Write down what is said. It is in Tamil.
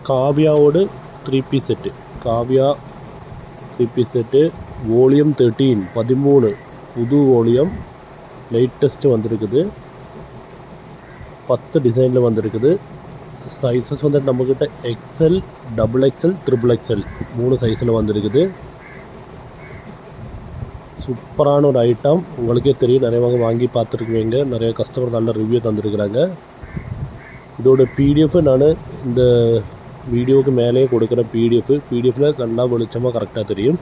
കാവ്യയോട് 3 piece set. Kavya 3 piece set volume 13 புது வோலியம் லேட்டஸ்ட்டு வந்திருக்குது. 10 டிசைனில் வந்திருக்குது. சைஸஸ் வந்துட்டு நம்மக்கிட்ட எக்ஸ்எல், XXL, XXL 3 சைஸில் வந்திருக்குது. சூப்பரான ஒரு ஐட்டம். உங்களுக்கே தெரியும், நிறைய வாங்கி பார்த்துருக்குவீங்க. நிறைய கஸ்டமர் நல்ல ரிவ்யூ தந்துருக்குறாங்க. இதோட பிடிஎஃப் நான் இந்த வீடியோவுக்கு மேலேயே கொடுக்குற பிடிஎஃப்பில் நல்லா வெளிச்சமாக கரெக்டாக தெரியும்.